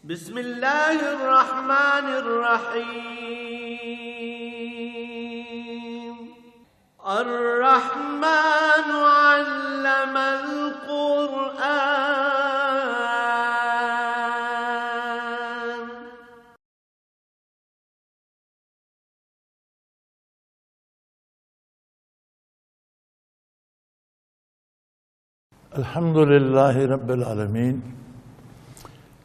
بسم اللہ الرحمن الرحیم الرحمن علم القرآن. الحمد للہ رب العالمین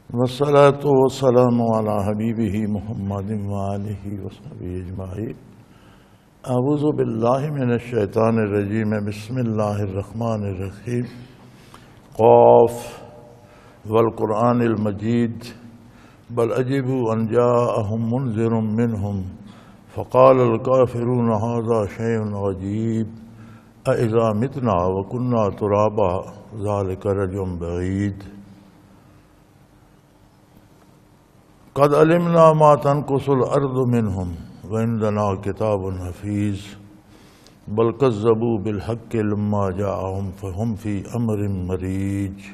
والصلاة والسلام علی حبیبہ محمد وآلہ وصحبہ اجمعین. اعوذ باللہ من الشیطان الرجیم. بسم اللہ الرحمن الرحیم. قاف والقرآن المجید بل عجبوا ان جاءهم منذر منهم فقال الکافرون ھذا شیء عجیب اذا متنا وکنا ترابا ذلک رجع بعید. قد علمنا ما تنقص الارض منهم وعندنا کتاب حفیظ بل کذبوا بالحق لما جاءهم فهم فی امر مریج.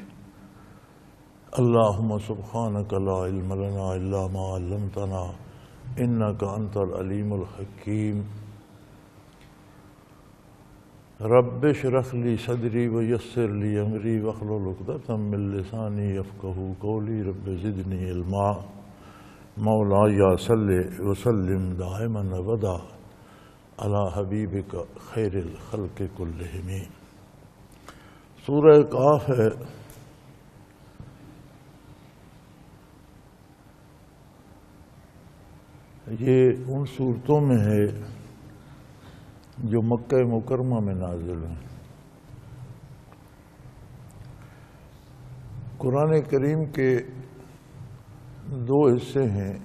اللہم سبحانک لا علم لنا الا ما علمتنا انک انت العلیم الحکیم. رب اشرح لی صدری ویسر لی امری واحلل عقدۃ من لسانی یفقہوا قولی. رب زدنی علما. مولایا صلی وسلم دائما ابدا علی حبیبک خیر الخلق کلہم. سورہ قاف ہے. یہ ان صورتوں میں ہے جو مکہ مکرمہ میں نازل ہیں. قرآن کریم کے دو حصے ہیں.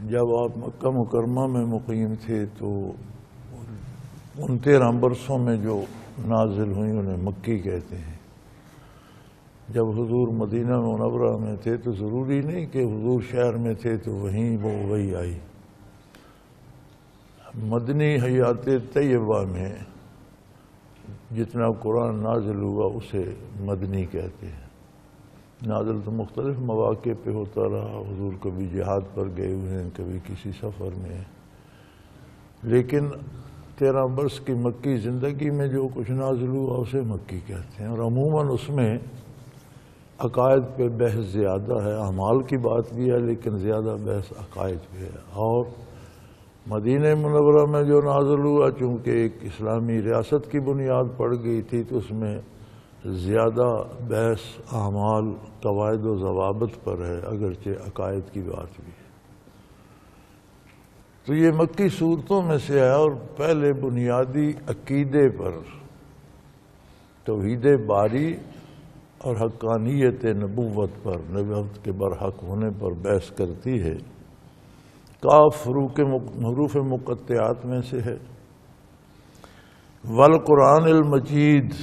جب آپ مکہ مکرمہ میں مقیم تھے تو ان 13 برسوں میں جو نازل ہوئی انہیں مکی کہتے ہیں. جب حضور مدینہ منورہ میں تھے تو ضروری نہیں کہ حضور شہر میں تھے تو وہیں وہ وہی آئی. مدنی حیات طیبہ میں جتنا قرآن نازل ہوا اسے مدنی کہتے ہیں. نازل تو مختلف مواقع پہ ہوتا رہا. حضور کبھی جہاد پر گئے ہوئے ہیں, کبھی کسی سفر میں, لیکن 13 برس کی مکی زندگی میں جو کچھ نازل ہوا اسے مکی کہتے ہیں. اور عموماً اس میں عقائد پہ بحث زیادہ ہے. اعمال کی بات بھی ہے لیکن زیادہ بحث عقائد پہ ہے. اور مدینہ منورہ میں جو نازل ہوا چونکہ ایک اسلامی ریاست کی بنیاد پڑ گئی تھی تو اس میں زیادہ بحث اعمال قواعد و ضوابط پر ہے, اگرچہ عقائد کی بات بھی ہے. تو یہ مکی صورتوں میں سے ہے اور پہلے بنیادی عقیدے پر توحید باری اور حقانیت نبوت پر, نبوت کے برحق ہونے پر بحث کرتی ہے. کاف حروف مقطعات میں سے ہے. والقرآن المجید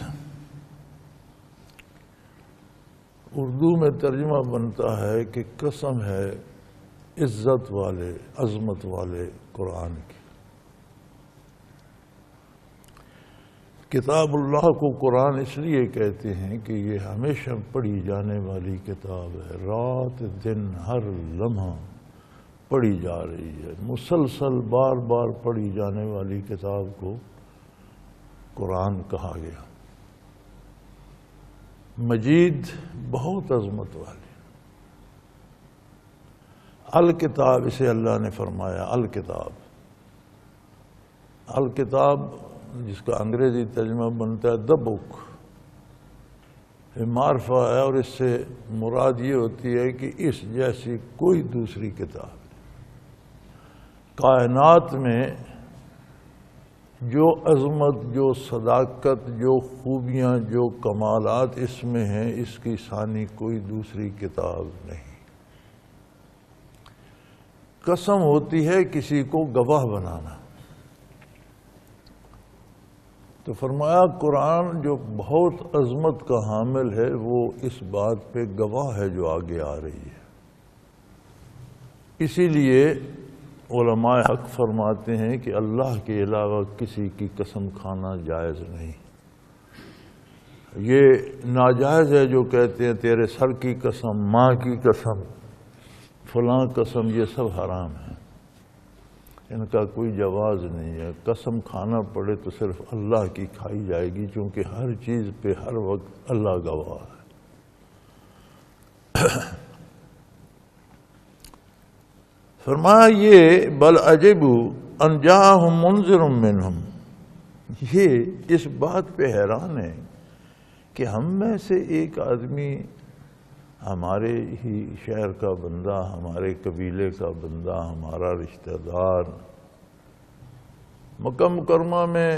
اردو میں ترجمہ بنتا ہے کہ قسم ہے عزت والے عظمت والے قرآن کی. کتاب اللہ کو قرآن اس لیے کہتے ہیں کہ یہ ہمیشہ پڑھی جانے والی کتاب ہے. رات دن ہر لمحہ پڑھی جا رہی ہے. مسلسل بار بار پڑھی جانے والی کتاب کو قرآن کہا گیا. مجید بہت عظمت والی. الکتاب اسے اللہ نے فرمایا الکتاب. الکتاب جس کا انگریزی ترجمہ بنتا ہے the book, معرفہ ہے اور اس سے مراد یہ ہوتی ہے کہ اس جیسی کوئی دوسری کتاب کائنات میں جو عظمت, جو صداقت, جو خوبیاں, جو کمالات اس میں ہیں اس کی ثانی کوئی دوسری کتاب نہیں. قسم ہوتی ہے کسی کو گواہ بنانا. تو فرمایا قرآن جو بہت عظمت کا حامل ہے وہ اس بات پہ گواہ ہے جو آگے آ رہی ہے. اسی لیے علماء حق فرماتے ہیں کہ اللہ کے علاوہ کسی کی قسم کھانا جائز نہیں. یہ ناجائز ہے جو کہتے ہیں تیرے سر کی قسم، ماں کی قسم، فلاں قسم، یہ سب حرام ہے، ان کا کوئی جواز نہیں ہے۔ قسم کھانا پڑے تو صرف اللہ کی کھائی جائے گی، چونکہ ہر چیز پہ ہر وقت اللہ گواہ ہے۔ فرمایا یہ بل عجبوا ان جاءہم منذر منہم، یہ اس بات پہ حیران ہے کہ ہم میں سے ایک آدمی، ہمارے ہی شہر کا بندہ، ہمارے قبیلے کا بندہ، ہمارا رشتہ دار، مکہ مکرمہ میں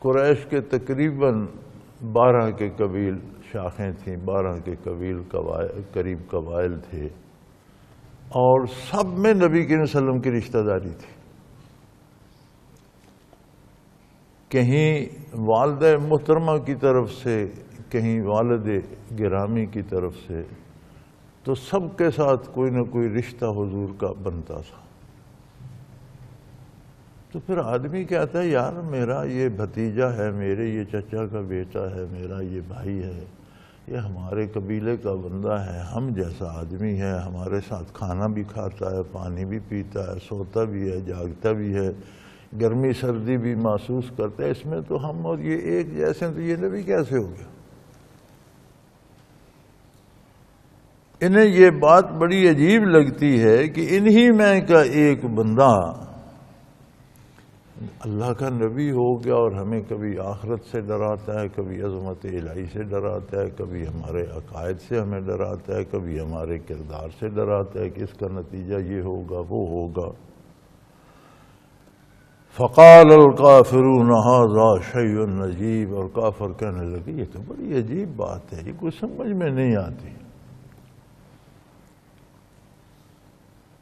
قریش کے تقریباً 12 کے قبیل شاخیں تھیں، 12 کے قریب قبائل تھے، اور سب میں نبی کریم صلی اللہ علیہ وسلم کی رشتہ داری تھی۔ کہیں والدہ محترمہ کی طرف سے، کہیں والد گرامی کی طرف سے، تو سب کے ساتھ کوئی نہ کوئی رشتہ حضور کا بنتا تھا۔ تو پھر آدمی کہتا ہے یار میرا یہ بھتیجا ہے، میرے یہ چچا کا بیٹا ہے، میرا یہ بھائی ہے، یہ ہمارے قبیلے کا بندہ ہے، ہم جیسا آدمی ہے، ہمارے ساتھ کھانا بھی کھاتا ہے، پانی بھی پیتا ہے، سوتا بھی ہے، جاگتا بھی ہے، گرمی سردی بھی محسوس کرتا ہے، اس میں تو ہم اور یہ ایک جیسے ہیں، تو یہ نبی کیسے ہو گیا؟ انہیں یہ بات بڑی عجیب لگتی ہے کہ انہی میں کا ایک بندہ اللہ کا نبی ہو گیا، اور ہمیں کبھی آخرت سے ڈراتا ہے، کبھی عظمت الہی سے ڈراتا ہے، کبھی ہمارے عقائد سے ہمیں ڈراتا ہے، کبھی ہمارے کردار سے ڈراتا ہے کہ اس کا نتیجہ یہ ہوگا وہ ہوگا۔ فقال الکافرون ھذا شیء عجیب، اور کافر کہنے لگے یہ تو بڑی عجیب بات ہے، یہ کوئی سمجھ میں نہیں آتی۔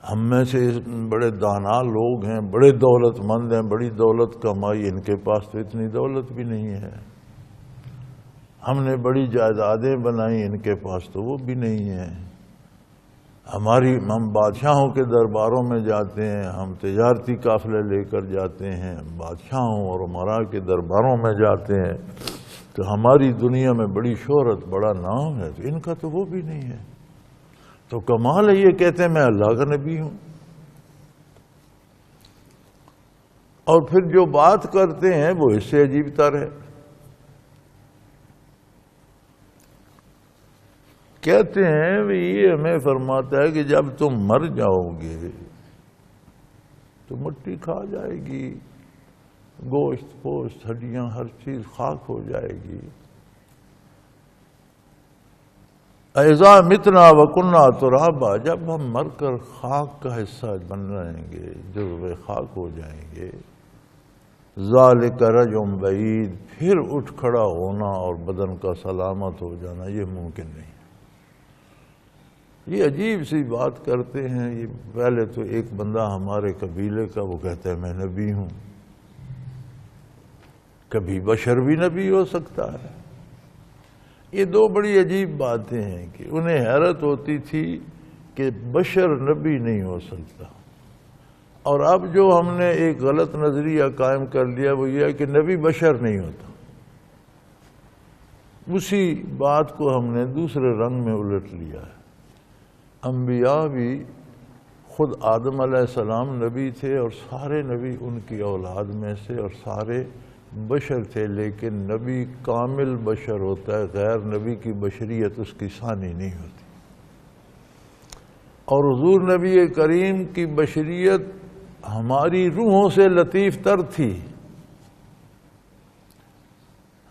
ہم میں سے بڑے دانا لوگ ہیں، بڑے دولت مند ہیں، بڑی دولت کمائی، ان کے پاس تو اتنی دولت بھی نہیں ہے۔ ہم نے بڑی جائیدادیں بنائی، ان کے پاس تو وہ بھی نہیں ہے۔ ہم بادشاہوں کے درباروں میں جاتے ہیں، ہم تجارتی قافلے لے کر جاتے ہیں، بادشاہوں اور امراء کے درباروں میں جاتے ہیں، تو ہماری دنیا میں بڑی شہرت، بڑا نام ہے، تو ان کا تو وہ بھی نہیں ہے۔ تو کمال ہے، یہ کہتے ہیں میں اللہ کا نبی ہوں، اور پھر جو بات کرتے ہیں وہ اس سے عجیب تر ہے۔ کہتے ہیں یہ ہمیں فرماتا ہے کہ جب تم مر جاؤ گے تو مٹی کھا جائے گی، گوشت پوشت ہڈیاں ہر چیز خاک ہو جائے گی۔ اذا متنا وکنا ترابا، جب ہم مر کر خاک کا حصہ بن جائیں گے، جزو خاک ہو جائیں گے، ذالک رجع بعید، پھر اٹھ کھڑا ہونا اور بدن کا سلامت ہو جانا یہ ممکن نہیں۔ یہ عجیب سی بات کرتے ہیں۔ یہ پہلے تو ایک بندہ ہمارے قبیلے کا، وہ کہتا ہے میں نبی ہوں۔ کبھی بشر بھی نبی ہو سکتا ہے۔ یہ دو بڑی عجیب باتیں ہیں کہ انہیں حیرت ہوتی تھی کہ بشر نبی نہیں ہو سکتا، اور اب جو ہم نے ایک غلط نظریہ قائم کر لیا وہ یہ ہے کہ نبی بشر نہیں ہوتا۔ اسی بات کو ہم نے دوسرے رنگ میں الٹ لیا ہے۔ انبیاء بھی خود آدم علیہ السلام نبی تھے، اور سارے نبی ان کی اولاد میں سے، اور سارے بشر تھے، لیکن نبی کامل بشر ہوتا ہے، غیر نبی کی بشریت اس کی ثانی نہیں ہوتی۔ اور حضور نبی کریم کی بشریت ہماری روحوں سے لطیف تر تھی۔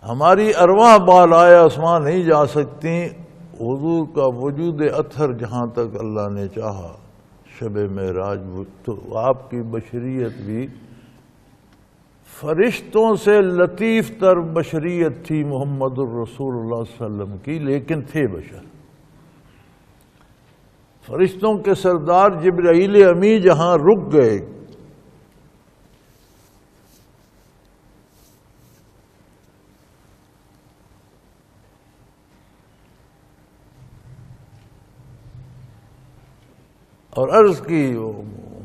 ہماری ارواح بالائے آسمان نہیں جا سکتی، حضور کا وجود اطہر جہاں تک اللہ نے چاہا شب معراج، تو آپ کی بشریت بھی فرشتوں سے لطیف تر بشریت تھی محمد الرسول اللہ صلی اللہ علیہ وسلم کی، لیکن تھے بشر۔ فرشتوں کے سردار جبرائیل امی جہاں رک گئے، اور عرض کی،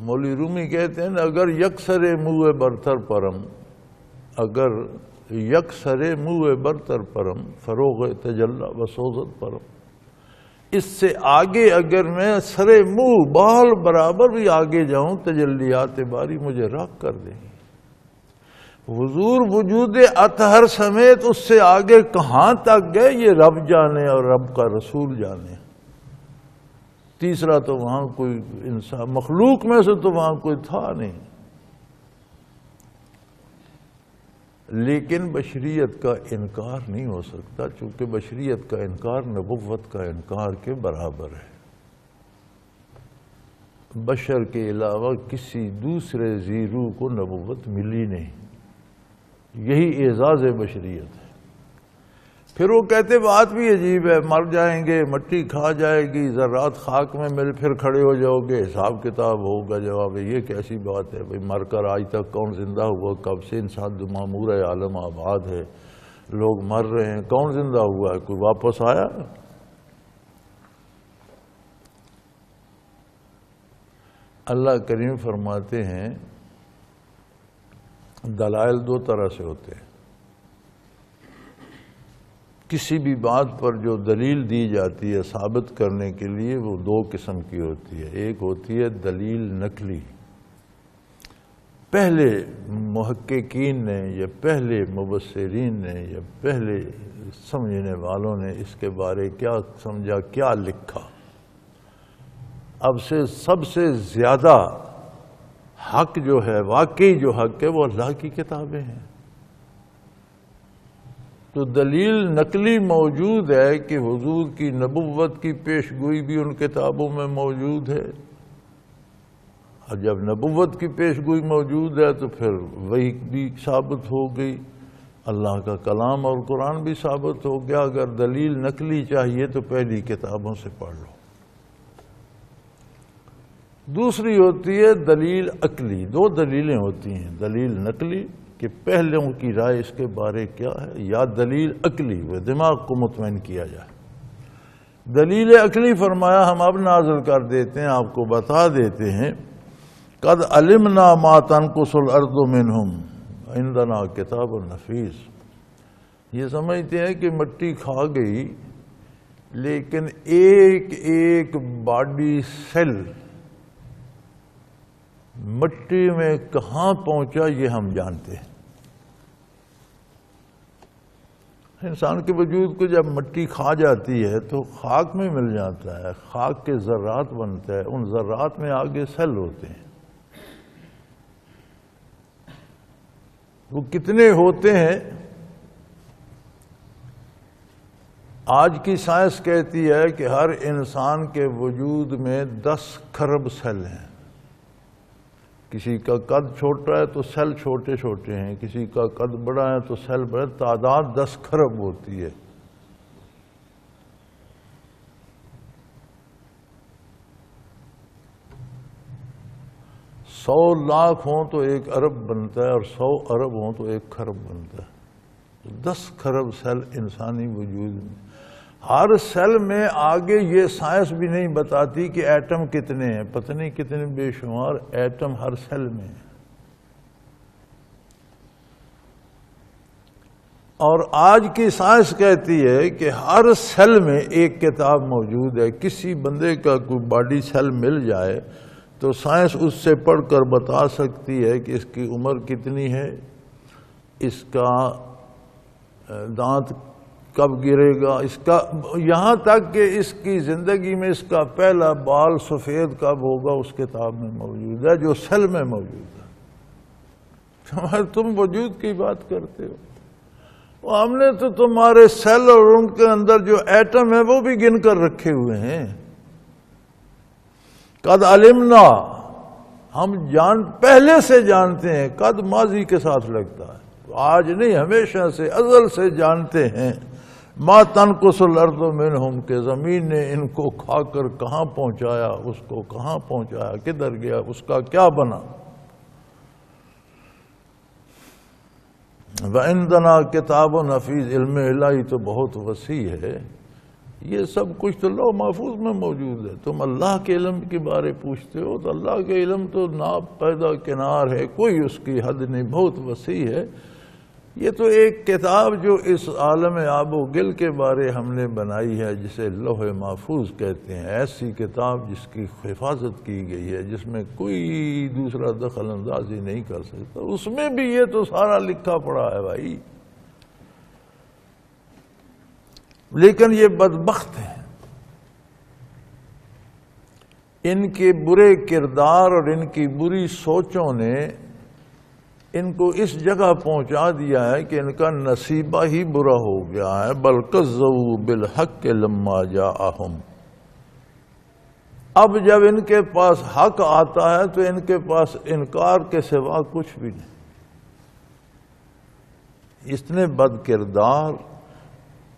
مولوی رومی کہتے ہیں اگر یکسر منہ برتر پرم، اگر یک سرے منہ برتر پرم فروغ تجلا و سوزت پرم. اس سے آگے اگر میں سرے منہ بال برابر بھی آگے جاؤں تجلیات باری مجھے راک کر دیں. حضور وجود اطہر سمیت اس سے آگے کہاں تک گئے یہ رب جانے اور رب کا رسول جانے. تیسرا تو وہاں کوئی انسان مخلوق میں سے تو وہاں کوئی تھا نہیں. لیکن بشریت کا انکار نہیں ہو سکتا چونکہ بشریت کا انکار نبوت کا انکار کے برابر ہے. بشر کے علاوہ کسی دوسرے ذی روح کو نبوت ملی نہیں. یہی اعزاز بشریت ہے. پھر وہ کہتے بات بھی عجیب ہے، مر جائیں گے، مٹی کھا جائے گی، ذرات خاک میں مل پھر کھڑے ہو جاؤ گے، حساب کتاب ہوگا. جواب ہے یہ کیسی بات ہے بھئی، مر کر آج تک کون زندہ ہوا؟ کب سے انسان معمور عالم آباد ہے، لوگ مر رہے ہیں، کون زندہ ہوا ہے؟ کوئی واپس آیا؟ اللہ کریم فرماتے ہیں دلائل دو طرح سے ہوتے ہیں. کسی بھی بات پر جو دلیل دی جاتی ہے ثابت کرنے کے لیے وہ دو قسم کی ہوتی ہے. ایک ہوتی ہے دلیل نقلی. پہلے محققین نے یا پہلے مبصرین نے یا پہلے سمجھنے والوں نے اس کے بارے کیا سمجھا، کیا لکھا. اب سے سب سے زیادہ حق جو ہے، واقعی جو حق ہے، وہ اللہ کی کتابیں ہیں. تو دلیل نقلی موجود ہے کہ حضور کی نبوت کی پیشگوئی بھی ان کتابوں میں موجود ہے. اور جب نبوت کی پیشگوئی موجود ہے تو پھر وہی بھی ثابت ہو گئی، اللہ کا کلام اور قرآن بھی ثابت ہو گیا. اگر دلیل نقلی چاہیے تو پہلی کتابوں سے پڑھ لو. دوسری ہوتی ہے دلیل عقلی. دو دلیلیں ہوتی ہیں، دلیل نقلی کہ پہلوں کی رائے اس کے بارے کیا ہے، یا دلیل عقلی وہ دماغ کو مطمئن کیا جائے. دلیل عقلی فرمایا ہم اب نازل کر دیتے ہیں، آپ کو بتا دیتے ہیں. قد علمنا ما تنقص الارض منہم عندنا کتاب نفیس. یہ سمجھتے ہیں کہ مٹی کھا گئی، لیکن ایک ایک باڈی سیل مٹی میں کہاں پہنچا یہ ہم جانتے ہیں. انسان کے وجود کو جب مٹی کھا جاتی ہے تو خاک میں مل جاتا ہے، خاک کے ذرات بنتا ہے، ان ذرات میں آگے سیل ہوتے ہیں. وہ کتنے ہوتے ہیں؟ آج کی سائنس کہتی ہے کہ ہر انسان کے وجود میں 10 کھرب سیل ہیں. کسی کا قد چھوٹا ہے تو سیل چھوٹے چھوٹے ہیں، کسی کا قد بڑا ہے تو سیل بڑا. تعداد 10 کھرب ہوتی ہے. سو لاکھ ہوں تو 1 ارب بنتا ہے اور 100 ارب ہوں تو 1 کھرب بنتا ہے. 10 کھرب سیل انسانی وجود میں. ہر سیل میں آگے یہ سائنس بھی نہیں بتاتی کہ ایٹم کتنے ہیں، پتہ نہیں کتنے بے شمار ایٹم ہر سیل میں ہیں. اور آج کی سائنس کہتی ہے کہ ہر سیل میں ایک کتاب موجود ہے. کسی بندے کا کوئی باڈی سیل مل جائے تو سائنس اس سے پڑھ کر بتا سکتی ہے کہ اس کی عمر کتنی ہے، اس کا دانت کب گرے گا، اس کا یہاں تک کہ اس کی زندگی میں اس کا پہلا بال سفید کب ہوگا اس کتاب میں موجود ہے جو سیل میں موجود ہے. تم وجود کی بات کرتے ہو، ہم نے تو تمہارے سیل اور ان کے اندر جو ایٹم ہے وہ بھی گن کر رکھے ہوئے ہیں. قد علمنا، ہم پہلے سے جانتے ہیں. قد ماضی کے ساتھ لگتا ہے، آج نہیں، ہمیشہ سے، ازل سے جانتے ہیں. ما تنقص الارض منہم، کہ زمین نے ان کو کھا کر کہاں پہنچایا، اس کو کہاں پہنچایا، کدھر گیا، اس کا کیا بنا. وعندنا کتاب نفیس، علم الہی تو بہت وسیع ہے. یہ سب کچھ تو لوح محفوظ میں موجود ہے. تم اللہ کے علم کے بارے پوچھتے ہو تو اللہ کے علم تو ناپ پیدا کنار ہے، کوئی اس کی حد نہیں، بہت وسیع ہے. یہ تو ایک کتاب جو اس عالم آب و گل کے بارے ہم نے بنائی ہے، جسے لوح محفوظ کہتے ہیں، ایسی کتاب جس کی حفاظت کی گئی ہے، جس میں کوئی دوسرا دخل اندازی نہیں کر سکتا، اس میں بھی یہ تو سارا لکھا پڑا ہے بھائی۔ لیکن یہ بدبخت ہیں، ان کے برے کردار اور ان کی بری سوچوں نے ان کو اس جگہ پہنچا دیا ہے کہ ان کا نصیبہ ہی برا ہو گیا ہے۔ بل کذبوا بالحق لما جاءہم، اب جب ان کے پاس حق آتا ہے تو ان کے پاس انکار کے سوا کچھ بھی نہیں۔ اتنے بد کردار،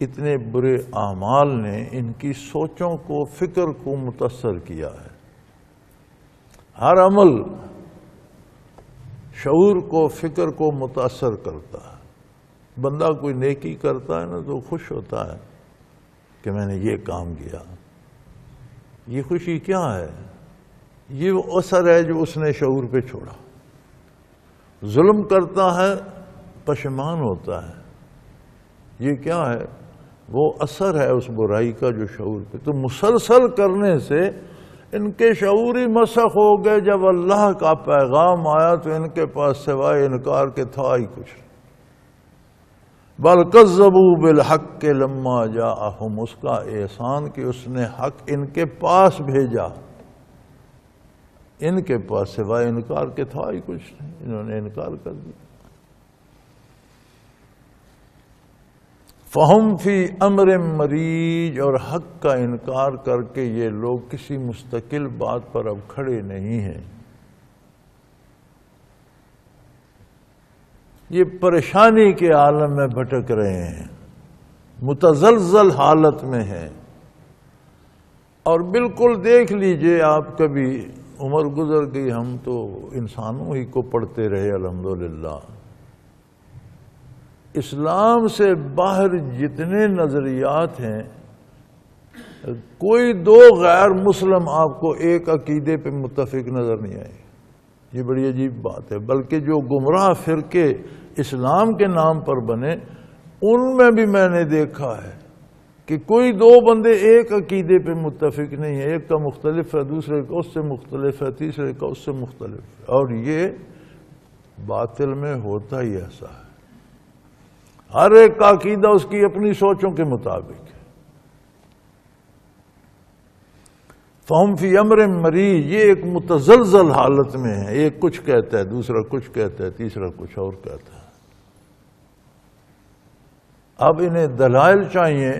اتنے برے اعمال نے ان کی سوچوں کو، فکر کو متاثر کیا ہے۔ ہر عمل شعور کو، فکر کو متاثر کرتا ہے۔ بندہ کوئی نیکی کرتا ہے نا تو خوش ہوتا ہے کہ میں نے یہ کام کیا۔ یہ خوشی کیا ہے؟ یہ وہ اثر ہے جو اس نے شعور پہ چھوڑا۔ ظلم کرتا ہے، پشیمان ہوتا ہے، یہ کیا ہے؟ وہ اثر ہے اس برائی کا جو شعور پہ۔ تو مسلسل کرنے سے ان کے شعوری مسخ ہو گئے۔ جب اللہ کا پیغام آیا تو ان کے پاس سوائے انکار کے تھا ہی کچھ۔ بل کذبوا بالحق لما جاءہم، اس کا احسان کہ اس نے حق ان کے پاس بھیجا، ان کے پاس سوائے انکار کے تھا ہی کچھ نہیں، انہوں نے انکار کر دیا۔ فہم فی امر مریج، اور حق کا انکار کر کے یہ لوگ کسی مستقل بات پر اب کھڑے نہیں ہیں، یہ پریشانی کے عالم میں بھٹک رہے ہیں، متزلزل حالت میں ہیں۔ اور بالکل دیکھ لیجئے آپ، کبھی عمر گزر گئی، ہم تو انسانوں ہی کو پڑھتے رہے الحمدللہ۔ اسلام سے باہر جتنے نظریات ہیں، کوئی دو غیر مسلم آپ کو ایک عقیدے پہ متفق نظر نہیں آئے۔ یہ بڑی عجیب بات ہے۔ بلکہ جو گمراہ فرقے اسلام کے نام پر بنے، ان میں بھی میں نے دیکھا ہے کہ کوئی دو بندے ایک عقیدے پہ متفق نہیں ہے، ایک کا مختلف ہے، دوسرے کا اس سے مختلف ہے، تیسرے کا اس سے مختلف ہے۔ اور یہ باطل میں ہوتا ہی ایسا ہے، ہر ایک کا عقیدہ اس کی اپنی سوچوں کے مطابق ہے۔ فہم فی امر مریج، یہ ایک متزلزل حالت میں ہے، ایک کچھ کہتا ہے، دوسرا کچھ کہتا ہے، تیسرا کچھ اور کہتا ہے۔ اب انہیں دلائل چاہیے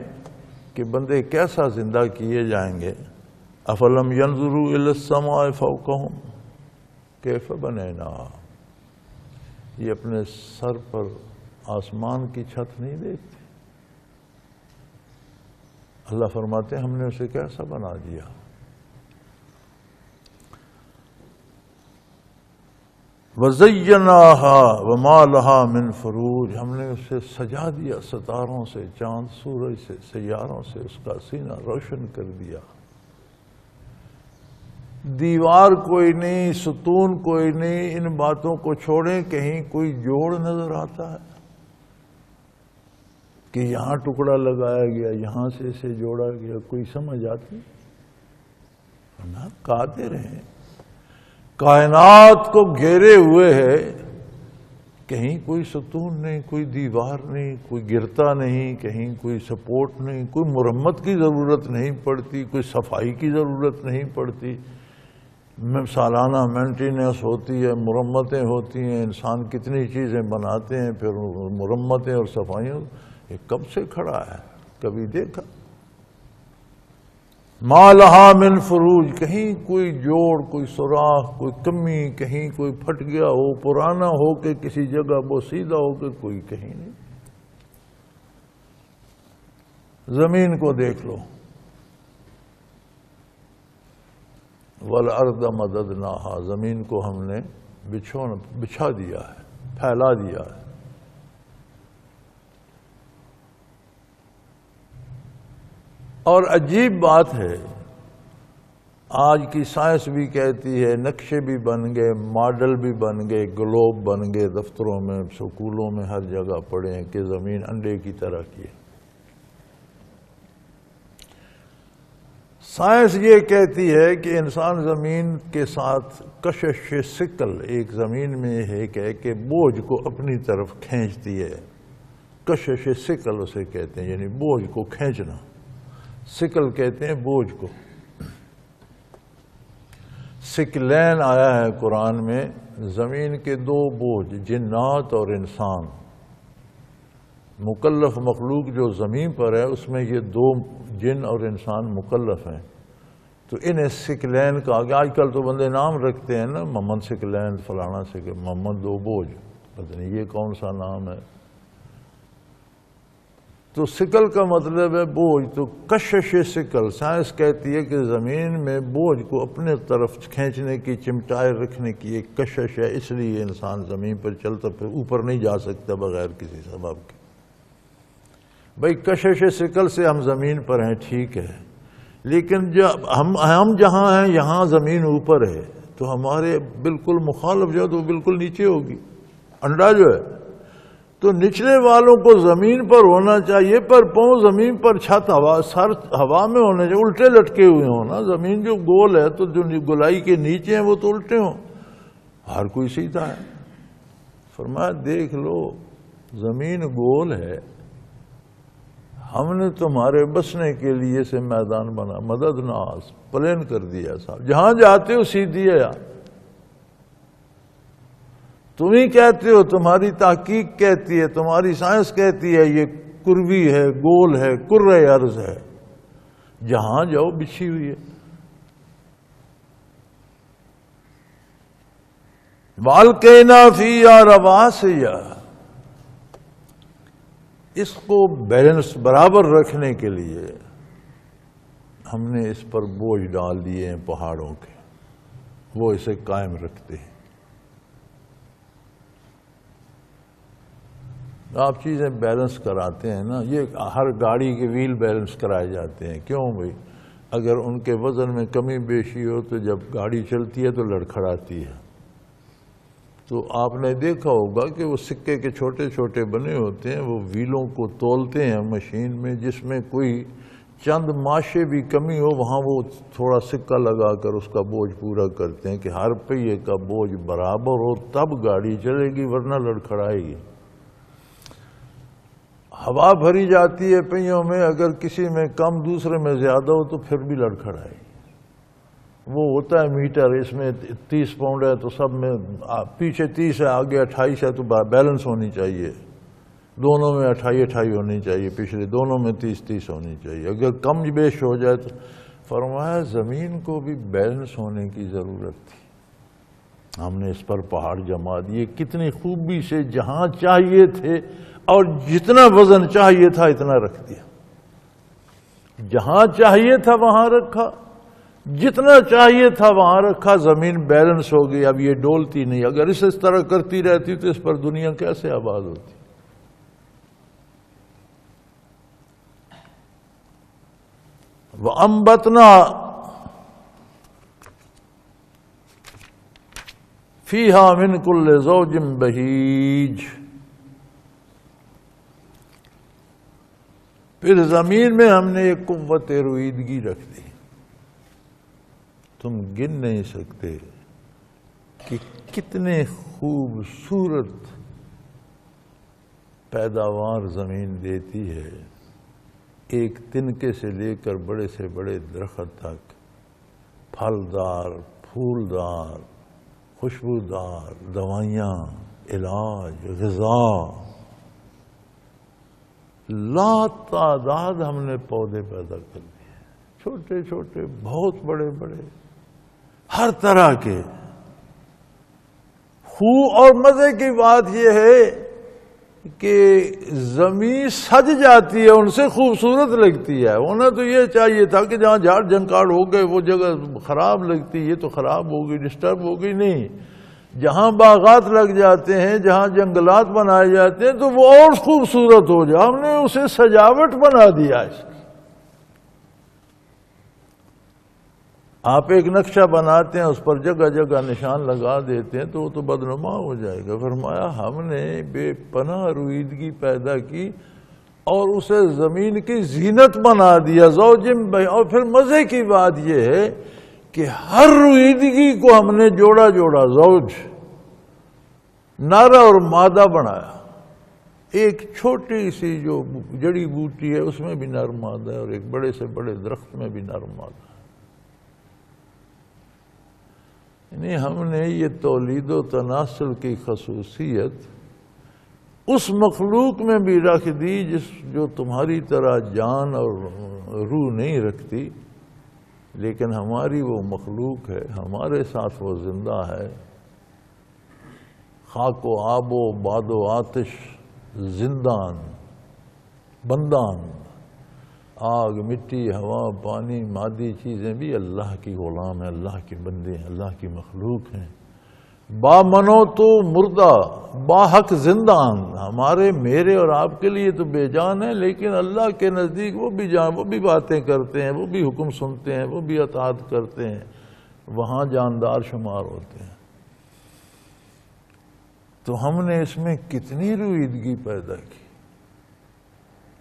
کہ بندے کیسا زندہ کیے جائیں گے۔ افلم ینظروا الی السماء فوقہم کیف بنیناہا، یہ اپنے سر پر آسمان کی چھت نہیں دیکھتے؟ اللہ فرماتے ہیں ہم نے اسے کیسا بنا دیا۔ وَزَيَّنَاهَا وَمَا لَهَا مِن فُرُوجٍ، ہم نے اسے سجا دیا ستاروں سے، چاند سورج سے، سیاروں سے، اس کا سینہ روشن کر دیا۔ دیوار کوئی نہیں، ستون کوئی نہیں، ان باتوں کو چھوڑیں، کہیں کوئی جوڑ نظر آتا ہے کہ یہاں ٹکڑا لگایا گیا، یہاں سے اسے جوڑا گیا، کوئی سمجھ آتی؟ نہ، قادر ہیں، کائنات کو گھیرے ہوئے ہے، کہیں کوئی ستون نہیں، کوئی دیوار نہیں، کوئی گرتا نہیں، کہیں کوئی سپورٹ نہیں، کوئی مرمت کی ضرورت نہیں پڑتی، کوئی صفائی کی ضرورت نہیں پڑتی۔ سالانہ مینٹیننس ہوتی ہے، مرمتیں ہوتی ہیں، انسان کتنی چیزیں بناتے ہیں، پھر مرمتیں اور صفائیوں، یہ کب سے کھڑا ہے؟ کبھی دیکھا؟ ما لہا من فروج، کہیں کوئی جوڑ، کوئی سوراخ، کوئی کمی، کہیں کوئی پھٹ گیا ہو، پرانا ہو کے کسی جگہ بوسیدہ ہو کے، کوئی کہیں نہیں۔ زمین کو دیکھ لو، وَالْأَرْضَ مَدَدْنَاهَا، زمین کو ہم نے بچھا دیا ہے، پھیلا دیا ہے۔ اور عجیب بات ہے آج کی سائنس بھی کہتی ہے، نقشے بھی بن گئے، ماڈل بھی بن گئے، گلوب بن گئے، دفتروں میں، سکولوں میں ہر جگہ پڑے ہیں کہ زمین انڈے کی طرح کی ہے۔ سائنس یہ کہتی ہے کہ انسان زمین کے ساتھ کشش ثقل ایک زمین میں ایک ہے کہ بوجھ کو اپنی طرف کھینچتی ہے۔ کشش ثقل اسے کہتے ہیں، یعنی بوجھ کو کھینچنا۔ ثقل کہتے ہیں بوجھ کو۔ ثقلین آیا ہے قرآن میں، زمین کے دو بوجھ، جنات اور انسان۔ مکلف مخلوق جو زمین پر ہے اس میں یہ دو جن اور انسان مکلف ہیں، تو انہیں ثقلین کہا گیا۔ آج کل تو بندے نام رکھتے ہیں نا، محمد ثقلین، فلانا ثقل، محمد دو بوجھ، پتہ نہیں یہ کون سا نام ہے۔ تو ثقل کا مطلب ہے بوجھ، تو کشش ثقل سائنس کہتی ہے کہ زمین میں بوجھ کو اپنے طرف کھینچنے کی، چمٹائے رکھنے کی ایک کشش ہے، اس لیے انسان زمین پر چلتا پھر اوپر نہیں جا سکتا بغیر کسی سبب کے۔ بھئی کشش ثقل سے ہم زمین پر ہیں، ٹھیک ہے، لیکن جب ہم جہاں ہیں یہاں زمین اوپر ہے، تو ہمارے بالکل مخالف جو ہے تو بالکل نیچے ہوگی۔ انڈا جو ہے تو نچلے والوں کو زمین پر ہونا چاہیے، پر پاؤں زمین پر، چھت سر ہوا میں ہونے چاہیے، الٹے لٹکے ہوئے ہوں نا۔ زمین جو گول ہے تو جو گولائی کے نیچے ہیں وہ تو الٹے ہوں، ہر کوئی سیدھا ہے۔ فرمایا دیکھ لو زمین گول ہے، ہم نے تمہارے بسنے کے لیے سے میدان بنا، مدد ناز پلین کر دیا صاحب، جہاں جاتے ہو سیدھی ہے یار۔ تم ہی کہتے ہو، تمہاری تحقیق کہتی ہے، تمہاری سائنس کہتی ہے یہ کروی ہے، گول ہے، کرۂ ارض ہے، جہاں جاؤ بچھی ہوئی ہے۔ وَأَلْقَيْنَا فِيهَا رَوَاسِيَ، اس کو بیلنس برابر رکھنے کے لیے ہم نے اس پر بوجھ ڈال دیے ہیں پہاڑوں کے، وہ اسے قائم رکھتے ہیں۔ آپ چیزیں بیلنس کراتے ہیں نا، یہ ہر گاڑی کے ویل بیلنس کرائے جاتے ہیں، کیوں بھائی؟ اگر ان کے وزن میں کمی بیشی ہو تو جب گاڑی چلتی ہے تو لڑکھڑاتی ہے۔ تو آپ نے دیکھا ہوگا کہ وہ سکے کے چھوٹے چھوٹے بنے ہوتے ہیں، وہ ویلوں کو تولتے ہیں مشین میں، جس میں کوئی چند ماشے بھی کمی ہو وہاں وہ تھوڑا سکہ لگا کر اس کا بوجھ پورا کرتے ہیں کہ ہر پہیے کا بوجھ برابر ہو تب گاڑی چلے گی، ورنہ لڑکھڑائے گی۔ ہوا بھری جاتی ہے پہیوں میں، اگر کسی میں کم دوسرے میں زیادہ ہو تو پھر بھی لڑکھڑائے گی۔ وہ ہوتا ہے میٹر، اس میں 30 پاؤنڈ ہے تو سب میں پیچھے 30 ہے آگے 28 ہے تو بیلنس ہونی چاہیے، دونوں میں 28 ہونی چاہیے، پچھلے دونوں میں 30 ہونی چاہیے۔ اگر کم بیش ہو جائے تو فرمایا زمین کو بھی بیلنس ہونے کی ضرورت تھی، ہم نے اس پر پہاڑ جما دیے کتنی خوبی سے، جہاں چاہیے تھے اور جتنا وزن چاہیے تھا اتنا رکھ دیا، جہاں چاہیے تھا وہاں رکھا، جتنا چاہیے تھا وہاں رکھا، زمین بیلنس ہو گئی، اب یہ ڈولتی نہیں۔ اگر اس طرح کرتی رہتی تو اس پر دنیا کیسے آباد ہوتی؟ وَأَنبَتْنَا فِيهَا مِن كُلِّ زَوْجٍ بَهِيجٍ، پھر زمین میں ہم نے ایک قوت رویدگی رکھ دی، تم گن نہیں سکتے کہ کتنے خوبصورت پیداوار زمین دیتی ہے، ایک تنکے سے لے کر بڑے سے بڑے درخت تک، پھلدار، پھولدار، خوشبودار، دوائیاں، علاج، غذا، لا تعداد ہم نے پودے پیدا کر دیے، چھوٹے چھوٹے، بہت بڑے بڑے، ہر طرح کے۔ اور مزے کی بات یہ ہے کہ زمین سج جاتی ہے، ان سے خوبصورت لگتی ہے۔ انہیں تو یہ چاہیے تھا کہ جہاں جھاڑ جھنکاڑ ہو گئے وہ جگہ خراب لگتی، یہ تو خراب ہو گئی، ڈسٹرب ہو گئی، نہیں، جہاں باغات لگ جاتے ہیں، جہاں جنگلات بنائے جاتے ہیں تو وہ اور خوبصورت ہو جائے، ہم نے اسے سجاوٹ بنا دیا۔ آپ ایک نقشہ بناتے ہیں، اس پر جگہ جگہ نشان لگا دیتے ہیں تو وہ تو بدنما ہو جائے گا۔ فرمایا ہم نے بے پناہ رویدگی پیدا کی اور اسے زمین کی زینت بنا دیا، زوجم بھائی۔ اور پھر مزے کی بات یہ ہے کہ ہر رویدگی کو ہم نے جوڑا جوڑا زوج، نارا اور مادہ بنایا۔ ایک چھوٹی سی جو جڑی بوٹی ہے اس میں بھی نر مادہ ہے، اور ایک بڑے سے بڑے درخت میں بھی نر مادہ ہے۔ یعنی ہم نے یہ تولید و تناسل کی خصوصیت اس مخلوق میں بھی رکھ دی جو تمہاری طرح جان اور روح نہیں رکھتی، لیکن ہماری وہ مخلوق ہے، ہمارے ساتھ وہ زندہ ہے۔ خاک و آب و باد و آتش، زندان، بندان، آگ، مٹی، ہوا، پانی، مادی چیزیں بھی اللہ کی غلام ہیں، اللہ کے بندے ہیں، اللہ کی مخلوق ہیں۔ با منو تو مردہ، با حق زندان۔ ہمارے میرے اور آپ کے لیے تو بے جان ہے، لیکن اللہ کے نزدیک وہ بھی جان، وہ بھی باتیں کرتے ہیں، وہ بھی حکم سنتے ہیں، وہ بھی اطاعت کرتے ہیں، وہاں جاندار شمار ہوتے ہیں۔ تو ہم نے اس میں کتنی رویدگی پیدا کی،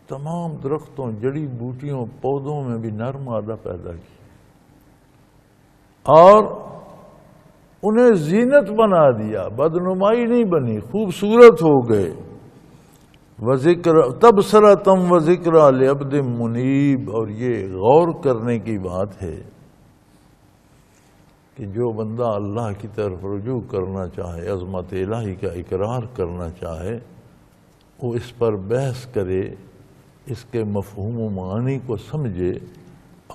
تمام درختوں، جڑی بوٹیوں، پودوں میں بھی نر مادہ پیدا کی اور انہیں زینت بنا دیا، بدنمائی نہیں بنی، خوبصورت ہو گئے۔ وذکر تبصرۃ وذکریٰ لعبد منیب۔ اور یہ غور کرنے کی بات ہے کہ جو بندہ اللہ کی طرف رجوع کرنا چاہے، عظمت الہی کا اقرار کرنا چاہے، وہ اس پر بحث کرے، اس کے مفہوم و معانی کو سمجھے،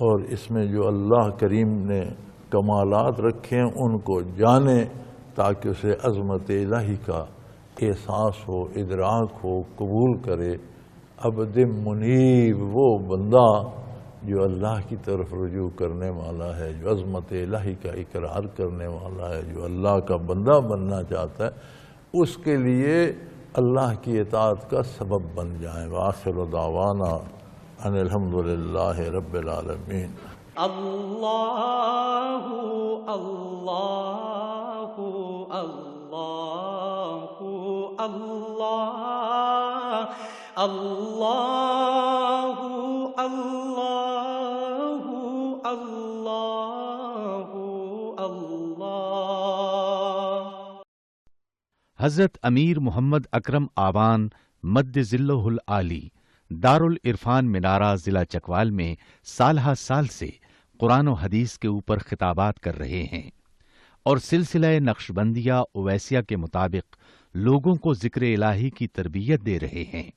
اور اس میں جو اللہ کریم نے کمالات رکھے ہیں ان کو جانے، تاکہ اسے عظمت الہی کا احساس ہو، ادراک ہو، قبول کرے۔ عبد منیب، وہ بندہ جو اللہ کی طرف رجوع کرنے والا ہے، جو عظمت الہی کا اقرار کرنے والا ہے، جو اللہ کا بندہ بننا چاہتا ہے، اس کے لیے اللہ کی اطاعت کا سبب بن جائیں۔ وآخر دعوانا ان الحمدللہ رب العالمین۔ اللہ اللہ اللہ اللہ اللہ اللہ اللہ اللہ۔ حضرت امیر محمد اکرم آوان مد ظلہ العالی دارالعرفان منارہ ضلع چکوال میں سالہ سال سے قرآن و حدیث کے اوپر خطابات کر رہے ہیں اور سلسلہ نقشبندیہ اویسیہ کے مطابق لوگوں کو ذکر الہی کی تربیت دے رہے ہیں۔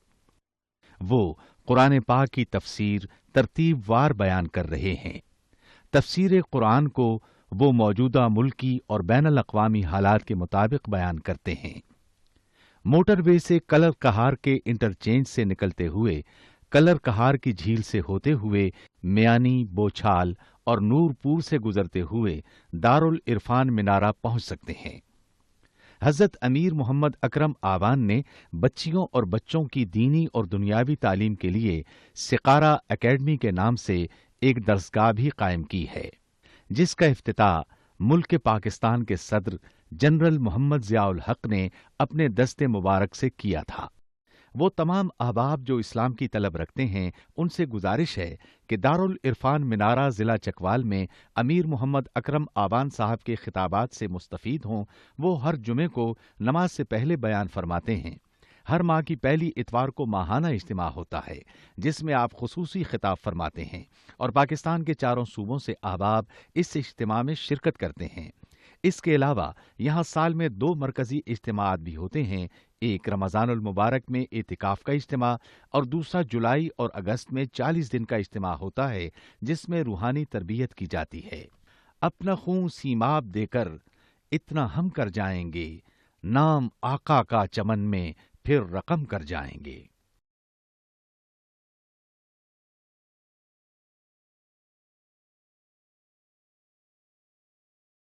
وہ قرآن پاک کی تفسیر ترتیب وار بیان کر رہے ہیں۔ تفسیر قرآن کو وہ موجودہ ملکی اور بین الاقوامی حالات کے مطابق بیان کرتے ہیں۔ موٹر وے سے کلر کہار کے انٹرچینج سے نکلتے ہوئے، کلر کہار کی جھیل سے ہوتے ہوئے، میانی، بوچھال اور نور پور سے گزرتے ہوئے دارالعرفان منارہ پہنچ سکتے ہیں۔ حضرت امیر محمد اکرم آوان نے بچیوں اور بچوں کی دینی اور دنیاوی تعلیم کے لیے سقارہ اکیڈمی کے نام سے ایک درسگاہ بھی قائم کی ہے، جس کا افتتاح ملک پاکستان کے صدر جنرل محمد ضیاء الحق نے اپنے دست مبارک سے کیا تھا۔ وہ تمام احباب جو اسلام کی طلب رکھتے ہیں ان سے گزارش ہے کہ دارالعرفان منارہ ضلع چکوال میں امیر محمد اکرم آوان صاحب کے خطابات سے مستفید ہوں۔ وہ ہر جمعے کو نماز سے پہلے بیان فرماتے ہیں۔ ہر ماہ کی پہلی اتوار کو ماہانہ اجتماع ہوتا ہے جس میں آپ خصوصی خطاب فرماتے ہیں اور پاکستان کے چاروں صوبوں سے احباب اس اجتماع میں شرکت کرتے ہیں۔ اس کے علاوہ یہاں سال میں 2 مرکزی اجتماعات بھی ہوتے ہیں، ایک رمضان المبارک میں اعتکاف کا اجتماع اور دوسرا جولائی اور اگست میں 40 دن کا اجتماع ہوتا ہے جس میں روحانی تربیت کی جاتی ہے۔ اپنا خون سیماب دے کر اتنا ہم کر جائیں گے، نام آقا کا چمن میں پھر رقم کر جائیں گے۔